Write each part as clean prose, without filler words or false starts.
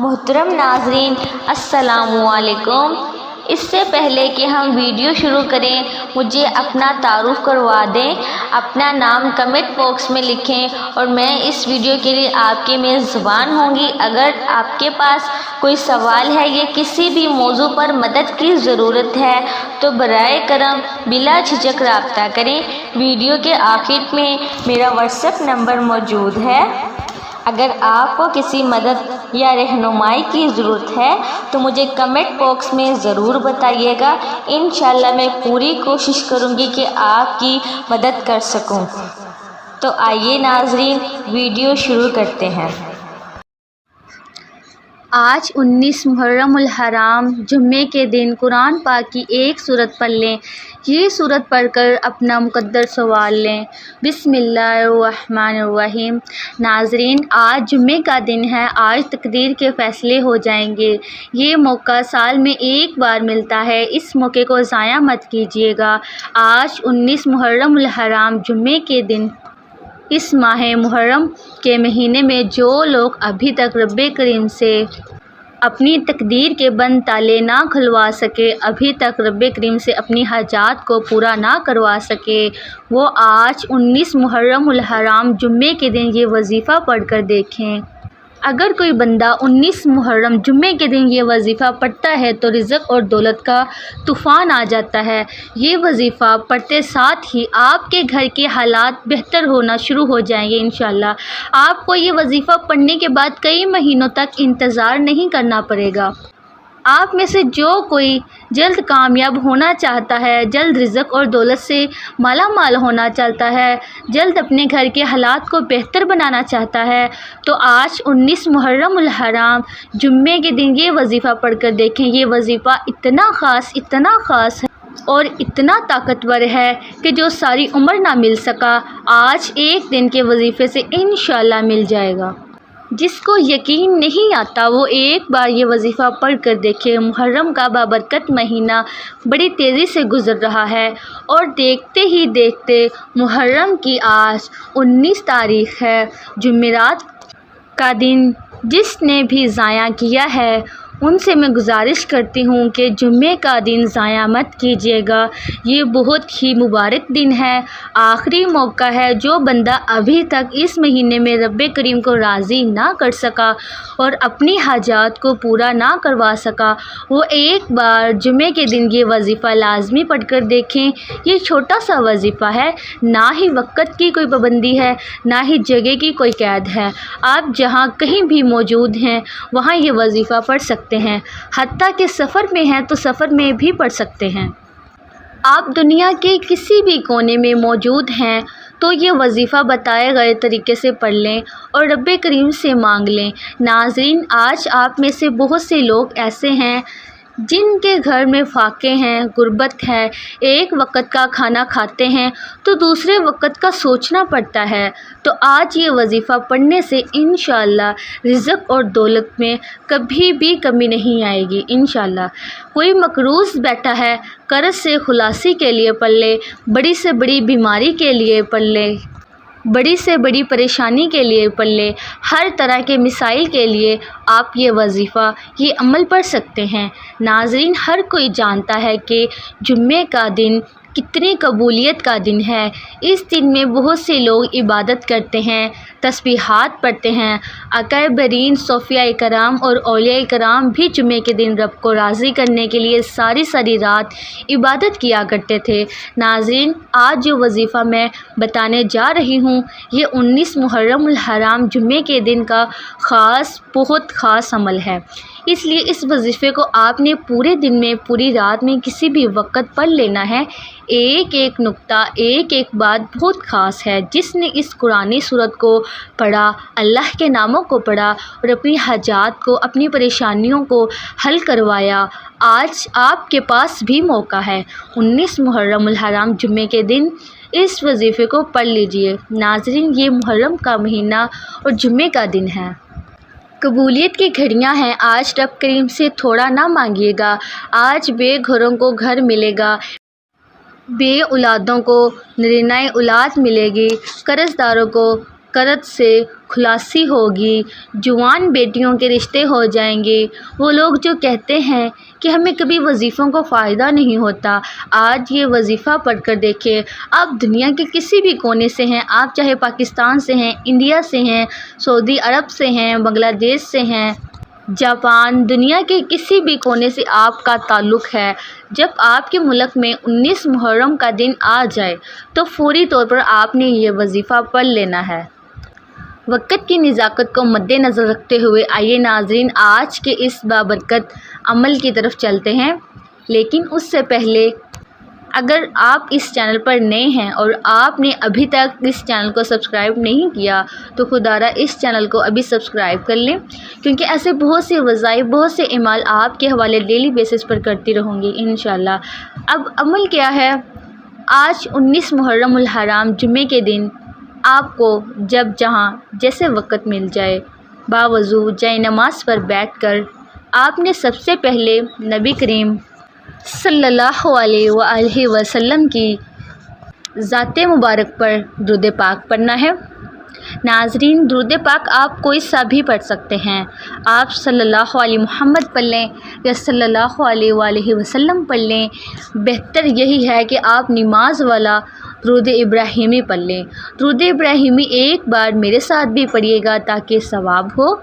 محترم ناظرین، السلام علیکم۔ اس سے پہلے کہ ہم ویڈیو شروع کریں، مجھے اپنا تعارف کروا دیں۔ اپنا نام کمنٹ باکس میں لکھیں اور میں اس ویڈیو کے لیے آپ کی میزبان ہوں گی۔ اگر آپ کے پاس کوئی سوال ہے یا کسی بھی موضوع پر مدد کی ضرورت ہے تو برائے کرم بلا جھجک رابطہ کریں۔ ویڈیو کے آخر میں میرا واٹس ایپ نمبر موجود ہے۔ اگر آپ کو کسی مدد یا رہنمائی کی ضرورت ہے تو مجھے کمنٹ باکس میں ضرور بتائیے گا۔ انشاءاللہ میں پوری کوشش کروں گی کہ آپ کی مدد کر سکوں۔ تو آئیے ناظرین، ویڈیو شروع کرتے ہیں۔ آج 19 محرم الحرام جمعے کے دن قرآن پاک کی ایک سورت پڑھ لیں۔ یہ سورت پڑھ کر اپنا مقدر سنوار لیں۔ بسم اللہ الرحمن الرحیم۔ ناظرین، آج جمعے کا دن ہے۔ آج تقدیر کے فیصلے ہو جائیں گے۔ یہ موقع سال میں ایک بار ملتا ہے، اس موقع کو ضائع مت کیجیے گا۔ آج 19 محرم الحرام جمعے کے دن اس ماہ محرم کے مہینے میں جو لوگ ابھی تک رب کریم سے اپنی تقدیر کے بند تالے نہ کھلوا سکے، ابھی تک رب کریم سے اپنی حاجات کو پورا نہ کروا سکے، وہ آج 19 محرم الحرام جمعے کے دن یہ وظیفہ پڑھ کر دیکھیں۔ اگر کوئی بندہ 19 محرم جمعے کے دن یہ وظیفہ پڑھتا ہے تو رزق اور دولت کا طوفان آ جاتا ہے۔ یہ وظیفہ پڑھتے ساتھ ہی آپ کے گھر کے حالات بہتر ہونا شروع ہو جائیں گے انشاءاللہ۔ آپ کو یہ وظیفہ پڑھنے کے بعد کئی مہینوں تک انتظار نہیں کرنا پڑے گا۔ آپ میں سے جو کوئی جلد کامیاب ہونا چاہتا ہے، جلد رزق اور دولت سے مالا مال ہونا چاہتا ہے، جلد اپنے گھر کے حالات کو بہتر بنانا چاہتا ہے، تو آج 19 محرم الحرام جمعے کے دن یہ وظیفہ پڑھ کر دیکھیں۔ یہ وظیفہ اتنا خاص ہے اور اتنا طاقتور ہے کہ جو ساری عمر نہ مل سکا، آج ایک دن کے وظیفے سے انشاءاللہ مل جائے گا۔ جس کو یقین نہیں آتا وہ ایک بار یہ وظیفہ پڑھ کر دیکھے۔ محرم کا بابرکت مہینہ بڑی تیزی سے گزر رہا ہے اور دیکھتے ہی دیکھتے محرم کی آج 19 تاریخ ہے، جمعرات کا دن۔ جس نے بھی ضائع کیا ہے ان سے میں گزارش کرتی ہوں کہ جمعے کا دن ضائع مت کیجیے گا۔ یہ بہت ہی مبارک دن ہے، آخری موقع ہے۔ جو بندہ ابھی تک اس مہینے میں رب کریم کو راضی نہ کر سکا اور اپنی حاجات کو پورا نہ کروا سکا، وہ ایک بار جمعے کے دن یہ وظیفہ لازمی پڑھ کر دیکھیں۔ یہ چھوٹا سا وظیفہ ہے، نہ ہی وقت کی کوئی پابندی ہے، نہ ہی جگہ کی کوئی قید ہے۔ آپ جہاں کہیں بھی موجود ہیں وہاں یہ وظیفہ پڑھ سکتے ہیں، حتیٰ کہ سفر میں ہیں تو سفر میں بھی پڑھ سکتے ہیں۔ آپ دنیا کے کسی بھی کونے میں موجود ہیں تو یہ وظیفہ بتائے گئے طریقے سے پڑھ لیں اور رب کریم سے مانگ لیں۔ ناظرین، آج آپ میں سے بہت سے لوگ ایسے ہیں جن کے گھر میں فاقے ہیں، غربت ہے، ایک وقت کا کھانا کھاتے ہیں تو دوسرے وقت کا سوچنا پڑتا ہے، تو آج یہ وظیفہ پڑھنے سے انشاءاللہ رزق اور دولت میں کبھی بھی کمی نہیں آئے گی انشاءاللہ۔ کوئی مقروض بیٹھا ہے، قرض سے خلاصی کے لیے پڑھ لے، بڑی سے بڑی بیماری کے لیے پڑھ لے، بڑی سے بڑی پریشانی کے لیے پڑھ لے، ہر طرح کے مسائل کے لیے آپ یہ وظیفہ، یہ عمل پڑھ سکتے ہیں۔ ناظرین، ہر کوئی جانتا ہے کہ جمعے کا دن کتنی قبولیت کا دن ہے۔ اس دن میں بہت سے لوگ عبادت کرتے ہیں، تسبیحات پڑھتے ہیں۔ اکابرین، صوفیاء کرام اور اولیاء کرام بھی جمعے کے دن رب کو راضی کرنے کے لیے ساری رات عبادت کیا کرتے تھے۔ ناظرین، آج جو وظیفہ میں بتانے جا رہی ہوں یہ 19 محرم الحرام جمعے کے دن کا بہت خاص عمل ہے، اس لیے اس وظیفے کو آپ نے پورے دن میں، پوری رات میں کسی بھی وقت پڑھ لینا ہے۔ ایک ایک نقطہ، ایک ایک بات بہت خاص ہے۔ جس نے اس قرآنی سورت کو پڑھا، اللہ کے ناموں کو پڑھا اور اپنی حاجات کو، اپنی پریشانیوں کو حل کروایا، آج آپ کے پاس بھی موقع ہے۔ 19 محرم الحرام جمعے کے دن اس وظیفے کو پڑھ لیجئے۔ ناظرین، یہ محرم کا مہینہ اور جمعے کا دن ہے۔ قبولیت کی گھڑیاں ہیں، آج رب کریم سے تھوڑا نہ مانگیے گا۔ آج بے گھروں کو گھر ملے گا، بے اولادوں کو نرینۂ اولاد ملے گی، قرض داروں کو قرض سے خلاصی ہوگی، جوان بیٹیوں کے رشتے ہو جائیں گے۔ وہ لوگ جو کہتے ہیں کہ ہمیں کبھی وظیفوں کو فائدہ نہیں ہوتا، آج یہ وظیفہ پڑھ کر دیکھیں۔ آپ دنیا کے کسی بھی کونے سے ہیں، آپ چاہے پاکستان سے ہیں، انڈیا سے ہیں، سعودی عرب سے ہیں، بنگلہ دیش سے ہیں، جاپان، دنیا کے کسی بھی کونے سے آپ کا تعلق ہے، جب آپ کے ملک میں 19 محرم کا دن آ جائے تو فوری طور پر آپ نے یہ وظیفہ پڑھ لینا ہے۔ وقت کی نزاکت کو مد نظر رکھتے ہوئے آئیے ناظرین آج کے اس بابرکت عمل کی طرف چلتے ہیں، لیکن اس سے پہلے اگر آپ اس چینل پر نئے ہیں اور آپ نے ابھی تک اس چینل کو سبسکرائب نہیں کیا تو خدا را اس چینل کو ابھی سبسکرائب کر لیں، کیونکہ ایسے بہت سے وظائف، بہت سے اعمال آپ کے حوالے ڈیلی بیسس پر کرتی رہوں گی انشاءاللہ۔ اب عمل کیا ہے؟ آج 19 محرم الحرام جمعے کے دن آپ کو جب جہاں جیسے وقت مل جائے باوضو جائے نماز پر بیٹھ کر آپ نے سب سے پہلے نبی کریم صلی اللہ علیہ وآلہ وسلم کی ذات مبارک پر درود پاک پڑھنا ہے۔ ناظرین درود پاک آپ کوئی سا بھی پڑھ سکتے ہیں، آپ صلی اللہ علیہ محمد پڑھ لیں یا صلی اللہ علیہ وآلہ وسلم پڑھ لیں، بہتر یہی ہے کہ آپ نماز والا درود ابراہیمی پڑھ لیں۔ درود ابراہیمی ایک بار میرے ساتھ بھی پڑھیے گا تاکہ ثواب ہو۔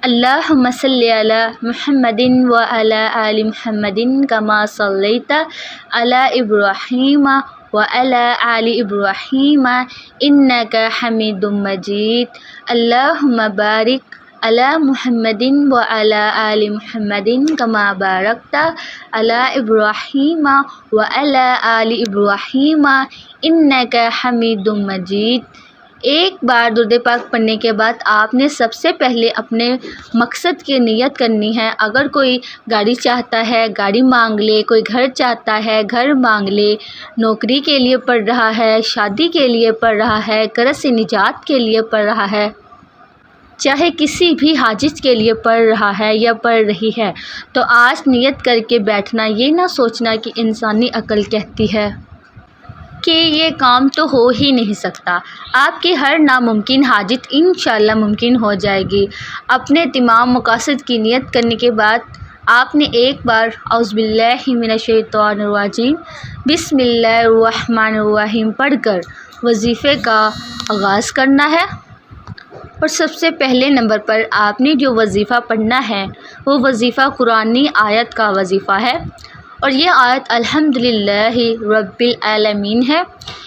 اللہم صلی علی محمد وعلی آل محمد کما صلیت علی ابراہیم وعلی آل ابراہیم انک حمید مجید۔ اللہم بارک علی محمد وعلی آل محمد کما بارکت علی ابراہیم وعلی آل ابراہیم انک حمید مجید۔ ایک بار درود پاک پڑھنے کے بعد آپ نے سب سے پہلے اپنے مقصد کی نیت کرنی ہے۔ اگر کوئی گاڑی چاہتا ہے گاڑی مانگ لے، کوئی گھر چاہتا ہے گھر مانگ لے، نوکری کے لیے پڑھ رہا ہے، شادی کے لیے پڑھ رہا ہے، قرض سے نجات کے لیے پڑھ رہا ہے، چاہے کسی بھی حاجت کے لیے پڑھ رہا ہے یا پڑھ رہی ہے، تو آج نیت کر کے بیٹھنا، یہ نہ سوچنا کہ انسانی عقل کہتی ہے کہ یہ کام تو ہو ہی نہیں سکتا۔ آپ کی ہر ناممکن حاجت انشاءاللہ ممکن ہو جائے گی۔ اپنے تمام مقاصد کی نیت کرنے کے بعد آپ نے ایک بار اعوذ باللہ من الشیطان الرجیم بسم اللہ الرحمن الرحیم پڑھ کر وظیفے کا آغاز کرنا ہے۔ اور سب سے پہلے نمبر پر آپ نے جو وظیفہ پڑھنا ہے وہ وظیفہ قرآنی آیت کا وظیفہ ہے، اور یہ آیت الحمدللہ رب العالمین ہے۔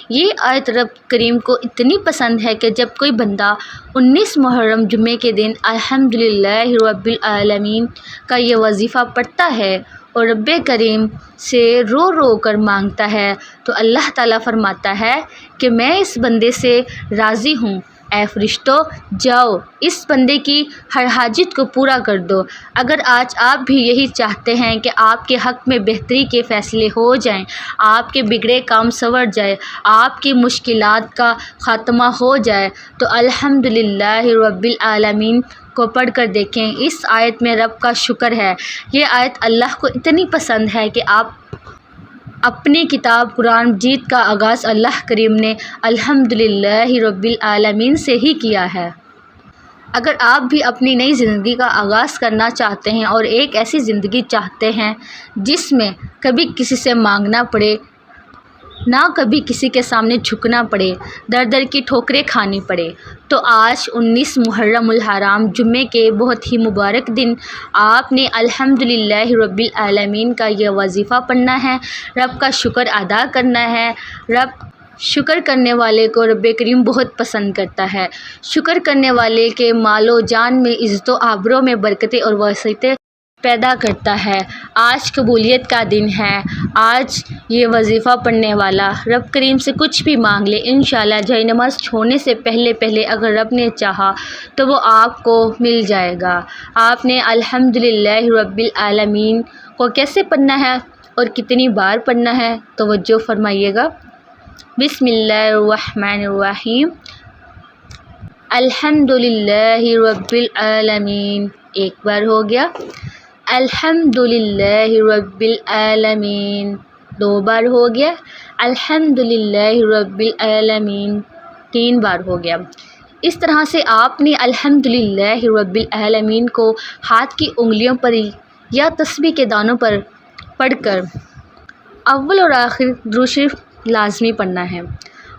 یہ آیت رب کریم کو اتنی پسند ہے کہ جب کوئی بندہ 19 محرم جمعے کے دن الحمدللہ رب العالمین کا یہ وظیفہ پڑھتا ہے اور رب کریم سے رو رو کر مانگتا ہے تو اللہ تعالیٰ فرماتا ہے کہ میں اس بندے سے راضی ہوں، اے فرشتوں جاؤ اس بندے کی ہر حاجت کو پورا کر دو۔ اگر آج آپ بھی یہی چاہتے ہیں کہ آپ کے حق میں بہتری کے فیصلے ہو جائیں، آپ کے بگڑے کام سنور جائے، آپ کی مشکلات کا خاتمہ ہو جائے، تو الحمدللہ رب العالمین کو پڑھ کر دیکھیں۔ اس آیت میں رب کا شکر ہے۔ یہ آیت اللہ کو اتنی پسند ہے کہ آپ اپنی کتاب قرآن مجید کا آغاز اللہ کریم نے الحمدللہ رب العالمین سے ہی کیا ہے۔ اگر آپ بھی اپنی نئی زندگی کا آغاز کرنا چاہتے ہیں اور ایک ایسی زندگی چاہتے ہیں جس میں کبھی کسی سے مانگنا پڑے، نہ کبھی کسی کے سامنے جھکنا پڑے، در در کی ٹھوکریں کھانی پڑے، تو آج 19 محرم الحرام جمعے کے بہت ہی مبارک دن آپ نے الحمدللہ رب العالمین کا یہ وظیفہ پڑھنا ہے، رب کا شکر ادا کرنا ہے۔ رب شکر کرنے والے کو رب کریم بہت پسند کرتا ہے۔ شکر کرنے والے کے مال و جان میں عزت و آبرو میں برکتیں اور وسعتیں پیدا کرتا ہے۔ آج قبولیت کا دن ہے۔ آج یہ وظیفہ پڑھنے والا رب کریم سے کچھ بھی مانگ لے، انشاءاللہ جائے نماز چھوڑنے سے پہلے اگر رب نے چاہا تو وہ آپ کو مل جائے گا۔ آپ نے الحمدللہ رب العالمین کو کیسے پڑھنا ہے اور کتنی بار پڑھنا ہے توجہ فرمائیے گا۔ بسم اللہ الرحمن الرحیم الحمدللہ رب العالمین، ایک بار ہو گیا۔ الحمدللہ رب العالمین، دو بار ہو گیا۔ الحمدللہ رب العالمین، تین بار ہو گیا۔ اس طرح سے آپ نے الحمدللہ رب العالمین کو ہاتھ کی انگلیوں پر یا تسبیح کے دانوں پر پڑھ کر اول اور آخر درود شریف لازمی پڑھنا ہے۔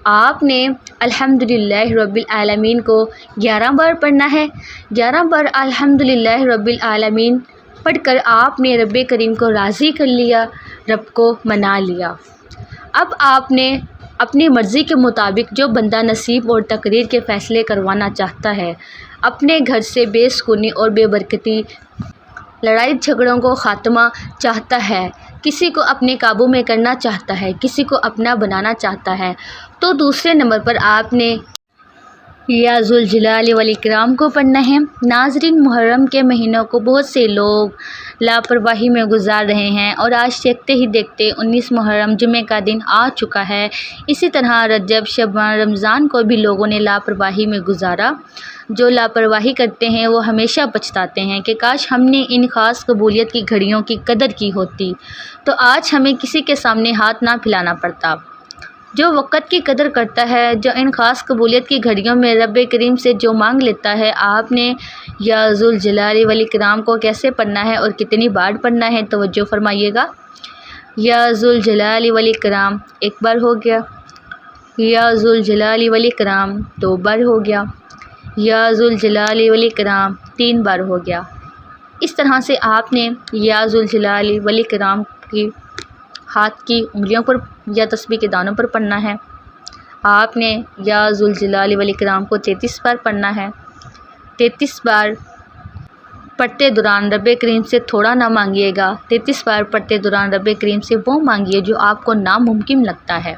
آپ نے الحمدللہ رب العالمین کو 11 بار پڑھنا ہے۔ 11 بار الحمدللہ رب العالمین پڑھ کر آپ نے رب کریم کو راضی کر لیا، رب کو منا لیا۔ اب آپ نے اپنی مرضی کے مطابق جو بندہ نصیب اور تقدیر کے فیصلے کروانا چاہتا ہے، اپنے گھر سے بے سکونی اور بے برکتی، لڑائی جھگڑوں کو خاتمہ چاہتا ہے، کسی کو اپنے قابو میں کرنا چاہتا ہے، کسی کو اپنا بنانا چاہتا ہے، تو دوسرے نمبر پر آپ نے یا ذوالجلال والاکرام کو پڑھنا ہے۔ ناظرین، محرم کے مہینوں کو بہت سے لوگ لاپرواہی میں گزار رہے ہیں اور آج دیکھتے ہی دیکھتے 19 محرم جمعے کا دن آ چکا ہے۔ اسی طرح رجب، شعبان، رمضان کو بھی لوگوں نے لاپرواہی میں گزارا۔ جو لاپرواہی کرتے ہیں وہ ہمیشہ پچھتاتے ہیں کہ کاش ہم نے ان خاص قبولیت کی گھڑیوں کی قدر کی ہوتی تو آج ہمیں کسی کے سامنے ہاتھ نہ پھیلانا پڑتا۔ جو وقت کی قدر کرتا ہے، جو ان خاص قبولیت کی گھڑیوں میں رب کریم سے جو مانگ لیتا ہے، آپ نے یا ذوالجلال والاکرام کو کیسے پڑھنا ہے اور کتنی بار پڑھنا ہے توجہ فرمائیے گا۔ یا ذوالجلال والاکرام 1 بار ہو گیا، یا ذوالجلال والاکرام 2 بار ہو گیا، یا ذوالجلال والاکرام 3 بار ہو گیا۔ اس طرح سے آپ نے یا ذوالجلال والاکرام کی ہاتھ کی انگلیوں پر یا تسبیح کے دانوں پر پڑھنا ہے۔ آپ نے یا ذوالجلال والاکرام کو 33 بار پڑھنا ہے۔ 33 بار پڑھتے دوران رب کریم سے تھوڑا نہ مانگیے گا، 33 بار پڑھتے دوران رب کریم سے وہ مانگیے جو آپ کو ناممکن لگتا ہے۔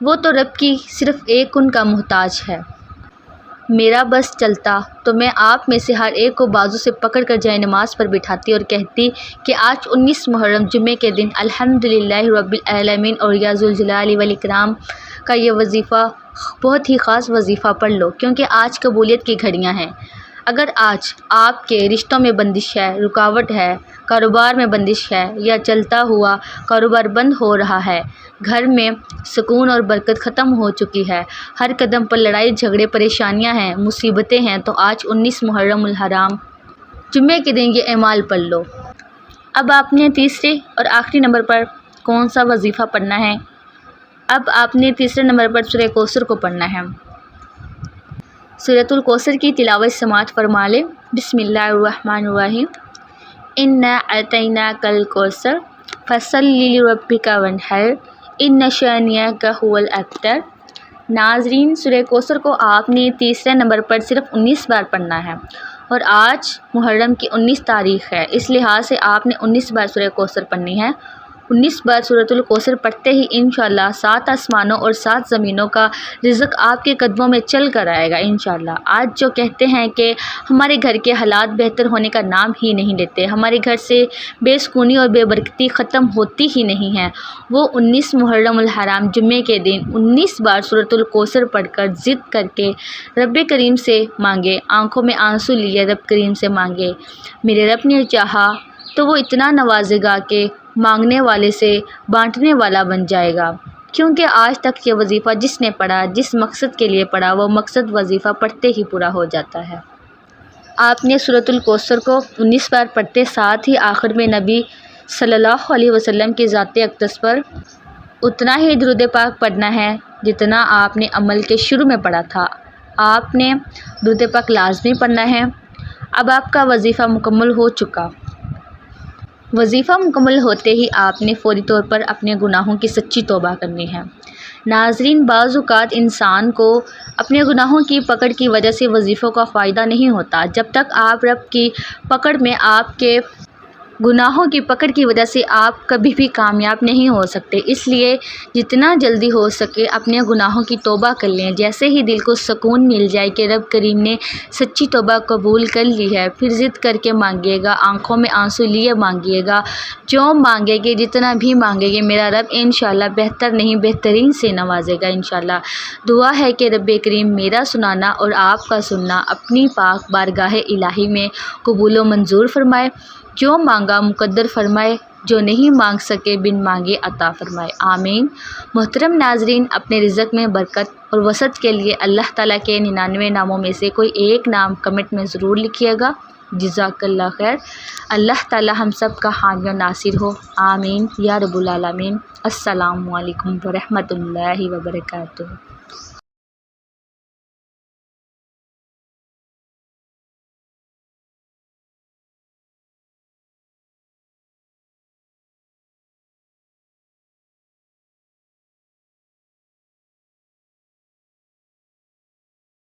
وہ تو رب کی صرف ایک کن کا محتاج ہے۔ میرا بس چلتا تو میں آپ میں سے ہر ایک کو بازو سے پکڑ کر جائے نماز پر بٹھاتی اور کہتی کہ آج 19 محرم جمعے کے دن الحمدللہ رب العالمین اور یا ذوالجلال والاکرام کا یہ وظیفہ بہت ہی خاص وظیفہ پڑھ لو، کیونکہ آج قبولیت کی گھڑیاں ہیں۔ اگر آج آپ کے رشتوں میں بندش ہے، رکاوٹ ہے، کاروبار میں بندش ہے یا چلتا ہوا کاروبار بند ہو رہا ہے، گھر میں سکون اور برکت ختم ہو چکی ہے، ہر قدم پر لڑائی جھگڑے پریشانیاں ہیں، مصیبتیں ہیں، تو آج 19 محرم الحرام جمعے کے دن یہ اعمال پڑھ لو۔ اب آپ نے تیسرے اور آخری نمبر پر کون سا وظیفہ پڑھنا ہے؟ اب آپ نے تیسرے نمبر پر سورہ کوثر کو پڑھنا ہے۔ سورۃ الکوثر کی تلاوت سماعت فرما لیں۔ بسم اللہ الرحمن الرحیم۔ انا اعطیناک الکوثر فصل لربک وانحر ان شانئک ھو الابتر۔ ناظرین، سورہ کوثر کو آپ نے تیسرے نمبر پر صرف 19 بار پڑھنا ہے اور آج محرم کی 19 تاریخ ہے، اس لحاظ سے آپ نے 19 بار سورہ کوثر پڑھنی ہے۔ 19 بار سورۃ الکوثر پڑھتے ہی انشاءاللہ 7 آسمانوں اور 7 زمینوں کا رزق آپ کے قدموں میں چل کر آئے گا انشاءاللہ۔ آج جو کہتے ہیں کہ ہمارے گھر کے حالات بہتر ہونے کا نام ہی نہیں لیتے، ہمارے گھر سے بے سکونی اور بے برکتی ختم ہوتی ہی نہیں ہے، وہ 19 محرم الحرام جمعے کے دن 19 بار سورۃ الکوثر پڑھ کر ضد کر کے رب کریم سے مانگے، آنکھوں میں آنسو لیے رب کریم سے مانگے۔ میرے رب نے چاہا تو وہ اتنا نوازے گا کہ مانگنے والے سے بانٹنے والا بن جائے گا، کیونکہ آج تک یہ وظیفہ جس نے پڑھا، جس مقصد کے لیے پڑھا، وہ مقصد وظیفہ پڑھتے ہی پورا ہو جاتا ہے۔ آپ نے سورۃ الکوثر کو 19 بار پڑھتے ساتھ ہی آخر میں نبی صلی اللہ علیہ وسلم کی ذات اقدس پر اتنا ہی درود پاک پڑھنا ہے جتنا آپ نے عمل کے شروع میں پڑھا تھا۔ آپ نے درود پاک لازمی پڑھنا ہے۔ اب آپ کا وظیفہ مکمل ہو چکا۔ وظیفہ مکمل ہوتے ہی آپ نے فوری طور پر اپنے گناہوں کی سچی توبہ کرنی ہے۔ ناظرین، بعض اوقات انسان کو اپنے گناہوں کی پکڑ کی وجہ سے وظیفوں کا فائدہ نہیں ہوتا۔ جب تک آپ رب کی پکڑ میں، آپ کے گناہوں کی پکڑ کی وجہ سے آپ کبھی بھی کامیاب نہیں ہو سکتے، اس لیے جتنا جلدی ہو سکے اپنے گناہوں کی توبہ کر لیں۔ جیسے ہی دل کو سکون مل جائے کہ رب کریم نے سچی توبہ قبول کر لی ہے، پھر ضد کر کے مانگیے گا، آنکھوں میں آنسو لیے مانگیے گا، جو مانگے گے، جتنا بھی مانگے گے، میرا رب انشاءاللہ بہتر نہیں بہترین سے نوازے گا انشاءاللہ۔ دعا ہے کہ رب کریم میرا سنانا اور آپ کا سننا اپنی پاک بارگاہ الہی میں قبول و منظور فرمائے۔ جو مانگا مقدر فرمائے، جو نہیں مانگ سکے بن مانگے عطا فرمائے، آمین۔ محترم ناظرین، اپنے رزق میں برکت اور وسعت کے لیے اللہ تعالیٰ کے 99 ناموں میں سے کوئی ایک نام کمنٹ میں ضرور لکھیے گا۔ جزاک اللہ خیر۔ اللہ تعالیٰ ہم سب کا حامی و ناصر ہو، آمین یا رب العالمین۔ السلام علیکم ورحمۃ اللہ وبرکاتہ۔